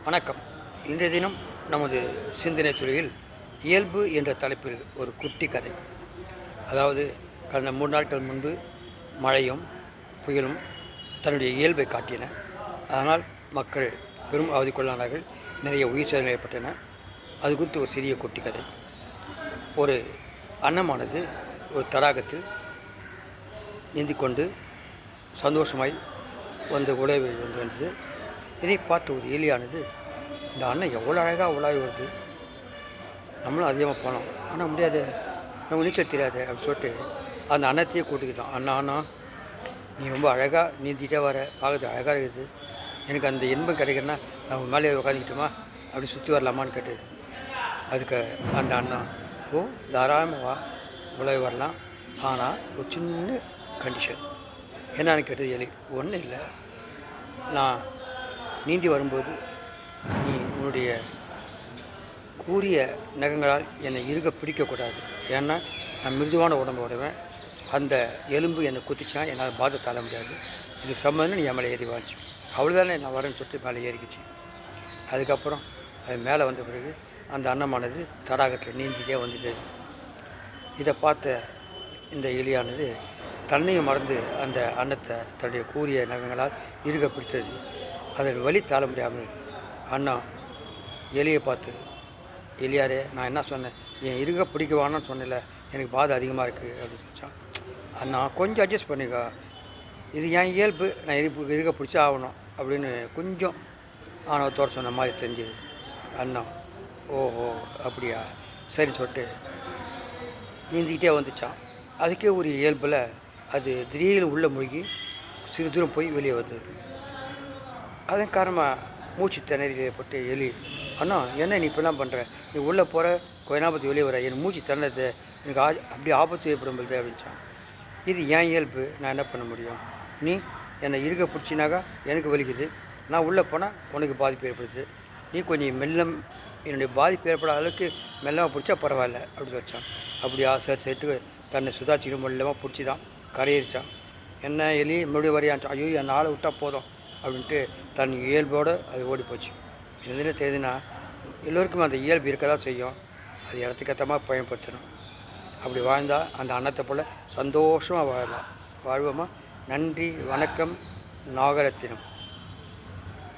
வணக்கம். இன்றைய தினம் நமது சிந்தனை துறையில் இயல்பு என்ற தலைப்பில் ஒரு குட்டி கதை. அதாவது கடந்த 3 நாட்கள் முன்பு மழையும் புயலும் தன்னுடைய இயல்பை காட்டின. அதனால் மக்கள் பெரும் அவதிக்குள்ளானார்கள். நிறைய உயிர் சேதங்கள் ஏற்பட்டன. அது குறித்து ஒரு சிறிய குட்டி கதை. ஒரு அன்னமானது ஒரு தடாகத்தில் நீந்திக்கொண்டு சந்தோஷமாய் உழவை வந்தது. இதை பார்த்து ஒரு எலியானது, இந்த அண்ணன் எவ்வளோ அழகாக உலாவி வருது, நம்மளும் அதிகமாக போனோம், ஆனால் முடியாது, நம்ம நீச்சல் தெரியாது அப்படின்னு சொல்லிட்டு அந்த அன்னத்தையே கூட்டிக்கிட்டோம். அண்ணா நீ ரொம்ப அழகாக நீந்திட்டே வர, பார்க்குறது அழகாக இருக்குது, எனக்கு அந்த இன்பம் கிடைக்குன்னா நான் உங்கள் மேலே உட்காந்துக்கிட்டோமா, அப்படி சுற்றி வரலாமான்னு கேட்டது. அதுக்கு அந்த அண்ணா, தாராளமாக வா, உலக வரலாம், ஆனால் ஒரு சின்ன கண்டிஷன் என்னன்னு கேட்டது எலி. ஒன்றும் இல்லை, நான் நீந்தி வரும்போது நீ உன்னுடைய கூரிய நகங்களால் என்னை இறுக பிடிக்கக்கூடாது. ஏன்னா நான் மிருதுவான உடம்பு உடைவேன், அந்த எலும்பு என்னை குத்திச்சா என்னால் பாதை தாழ முடியாது, இதுக்கு சம்மந்தம் நீ என் மேலே ஏறி வாங்கிச்சு. அவ்வளோதானே நான் வரேன்னு சொல்லிட்டு மேலே ஏறிக்கிச்சு. அதுக்கப்புறம் அது மேலே வந்த பிறகு அந்த அன்னமானது தடாகத்தில் நீந்திட்டே வந்துட்டு, இதை பார்த்த இந்த எலியானது தன்னையும் மறந்து அந்த அன்னத்தை தன்னுடைய கூரிய நகங்களால் இறுக பிடித்தது. அதில் வலி தாழ முடியாமல் அண்ணா எலியை பார்த்து, எலியாரே நான் என்ன சொன்னேன், என் இறுக பிடிக்குவான்னு சொன்னல, எனக்கு பாதை அதிகமாக இருக்குது அப்படின்னு சொல்லிச்சான். அண்ணா கொஞ்சம் அட்ஜஸ்ட் பண்ணிக்கோ, இது என் இயல்பு, நான் இறுக பிடிச்சா ஆகணும் அப்படின்னு கொஞ்சம் ஆணவத்தோடு சொன்ன மாதிரி தெரிஞ்சுது. அண்ணா ஓஹோ அப்படியா சரி சொல்லிட்டு நீந்திக்கிட்டே வந்துச்சான். அதுக்கே ஒரு இயல்பில் அது திடீர்னு உள்ளே மூழ்கி சிறு தூரம் போய் வெளியே வந்தது. அதன் காரணமாக மூச்சு திணறிலே போட்டு எலி, அண்ணா என்ன நீ இப்படிலாம் பண்ணுற, நீ உள்ளே போகிற கொஞ்ச நாற்பத்தி வெளியே வர, என் மூச்சு திணறது, எனக்கு அப்படி ஆபத்து ஏற்படும் போது அப்படின்ச்சான். இது ஏன் இயல்பு, நான் என்ன பண்ண முடியும், நீ என்னை இறுக பிடிச்சினாக்கா எனக்கு வலிக்குது, நான் உள்ளே போனால் உனக்கு பாதிப்பு ஏற்படுது, நீ கொஞ்சம் என்னுடைய பாதிப்பு ஏற்படாத அளவுக்கு மெல்லமாக பிடிச்சா பரவாயில்ல அப்படின்னு வச்சான். அப்படியா சரி சரிட்டு தன்னை சுதாச்சிக்கிட்டு மெல்லமாக பிடிச்சி தான் கரையேறிச்சான். என்ன எலி மறுபடியும் வரையாச்சான். ஐயோ என் ஆளை விட்டால் போதும் அப்படின்ட்டு தன் இயல்போடு அது ஓடி போச்சு. எதுன்னு தெரியுதுன்னா எல்லோருக்கும் அந்த இயல்பு இருக்க தான் செய்யும், அது இடத்துக்கு ஏற்ற மாதிரி பயன்படுத்தணும். அப்படி வாழ்ந்தால் அந்த அன்னத்தை போல் சந்தோஷமாக வாழலாம். வாழ்வோமா? நன்றி, வணக்கம். நாகரத்தினம்.